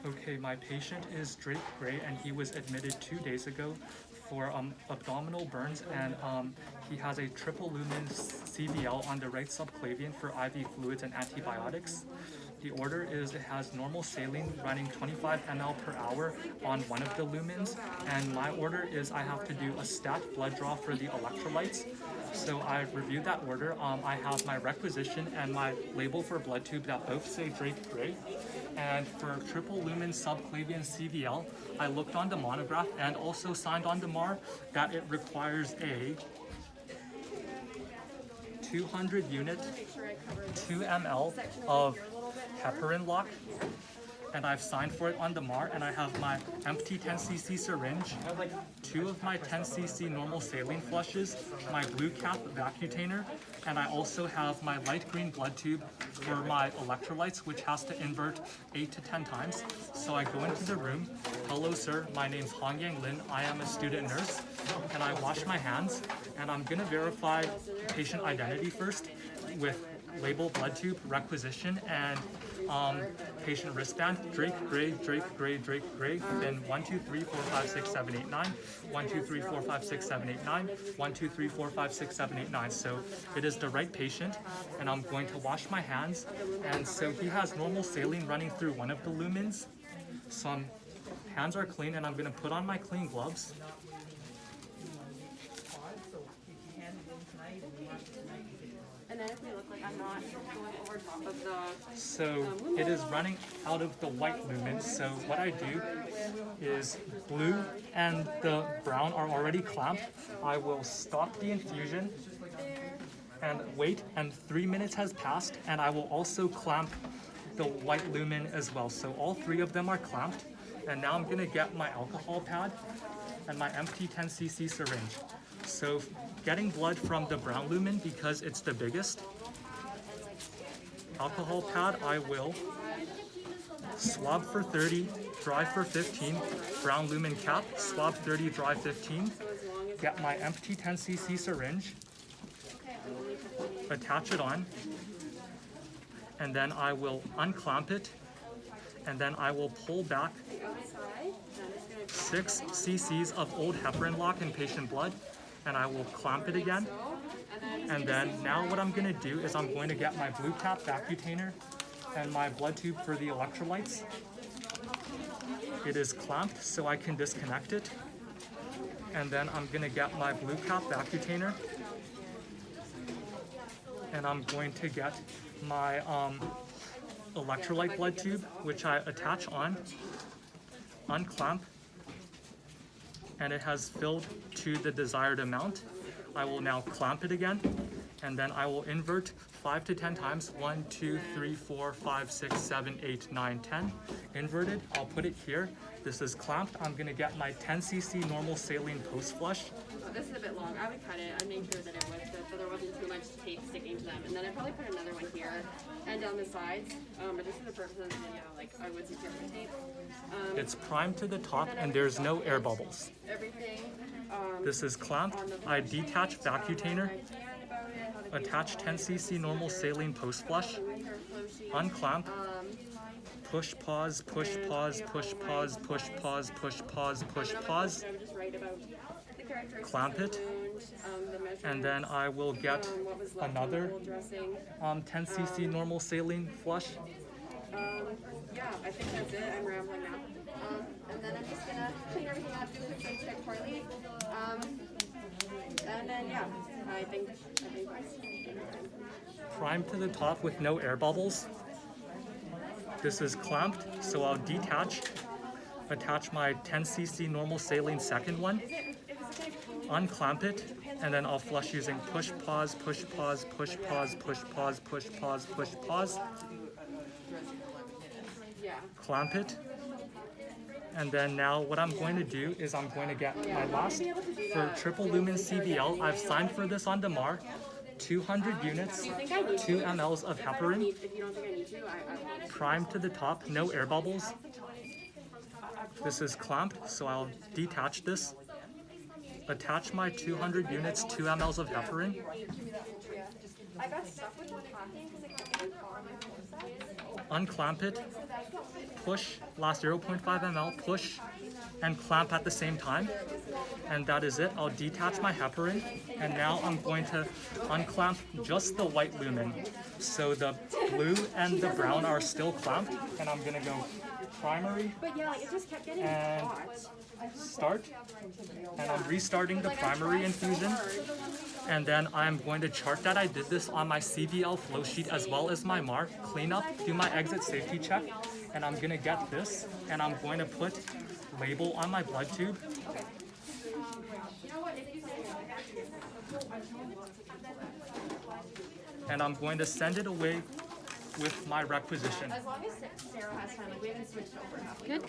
Okay, my patient is Drake Gray, and he was admitted 2 days ago for abdominal burns, and he has a triple lumen CVL on the right subclavian for IV fluids and antibiotics. The order is it has normal saline running 25 ml per hour on one of the lumens, and my order is I have to do a stat blood draw for the electrolytes. So I reviewed that order. I have my requisition and my label for blood tube that both say Drake Gray. And for triple lumen subclavian CVL, I looked on the monograph and also signed on the MAR that it requires a 200 unit 2 ml of heparin lock, and I've signed for it on the MAR, and I have my empty 10cc syringe, 2 of my 10cc normal saline flushes, my blue cap vacutainer, and I also have my light green blood tube for my electrolytes, which has to invert 8 to 10 times. So I go into the room. Hello, sir. My name's Hong Yang Lin. I am a student nurse, and I wash my hands, and I'm gonna verify patient identity first with label, blood tube, requisition, and patient wristband. Drake Gray, Drake Gray, Drake Gray. Then 1, 2, 3, 4, 5, 6, 7, 8, 9. 1, 2, 3, 4, 5, 6, 7, 8, 9. 1, 2, 3, 4, 5, 6, 7, 8, 9. So it is the right patient, and I'm going to wash my hands. And so he has normal saline running through one of the lumens. So hands are clean, and I'm going to put on my clean gloves. And then if we look like I'm not going over top of the... So it is running out of the white lumens. So what I do is blue and the brown are already clamped. I will stop the infusion and wait, and 3 minutes has passed, and I will also clamp the white lumen as well. So all 3 of them are clamped, and now I'm gonna get my alcohol pad and my empty 10cc syringe. So getting blood from the brown lumen because it's the biggest. Alcohol pad, I will swab for 30, dry for 15, brown lumen cap, swab 30, dry 15. Get my empty 10cc syringe, attach it on, and then I will unclamp it, and then I will pull back 6 cc's of old heparin lock in patient blood, and I will clamp it again. And then now what I'm gonna do is I'm going to get my blue cap vacutainer and my blood tube for the electrolytes. It is clamped, so I can disconnect it. And then I'm gonna get my blue cap vacutainer, and I'm going to get my electrolyte blood tube, which I attach on, unclamp, and it has filled to the desired amount. I will now clamp it again, and then I will invert 5 to 10 times. 1, 2, 3, 4, 5, 6, 7, 8, 9, 10. Inverted, I'll put it here. This is clamped. I'm gonna get my 10cc normal saline post flush. This is a bit long. I would cut it. I'd make sure that it was good, so there wasn't too much tape sticking to them. And then I'd probably put another one here and on the sides. But just for the purposes of the video, like I would secure the tape. It's primed to the top, and there's no air bubbles. Everything. This is clamped. I detach vacutainer, attach 10cc normal saline post flush, unclamp, push pause, push pause, push pause, push pause, push pause, push pause, clamp it, and then I will get another 10cc normal saline flush. Yeah, I think that's it. I'm rambling now. And then I'm just gonna clean everything up, do a quick check poorly. And then yeah, I think Prime to the top with no air bubbles. This is clamped, so I'll detach, attach my 10cc normal saline second one, unclamp it, and then I'll flush using push pause, push pause, push pause, push pause, push pause, push pause. Clamp it, and then now what I'm going to do is I'm going to get my last for triple lumen CVL. I've signed for this on the MAR. 200 units, 2 mLs of heparin, primed to the top, no air bubbles. This is clamped, so I'll detach this, attach my 200 units, 2 mLs of heparin. unclamp it, push, last 0.5 ml, push, and clamp at the same time. And that is it. I'll detach my heparin, and now I'm going to unclamp just the white lumen. So the blue and the brown are still clamped, and I'm gonna go primary But yeah, like it just kept getting and hot. start. And I'm restarting the primary infusion. And then I'm going to chart that I did this on my CVL flow sheet as well as my MAR, clean up, do my exit safety check, and I'm gonna get this, and I'm going to put label on my blood tube. And I'm going to send it away with my requisition. As long as Sarah has time, like we haven't switched over. Good.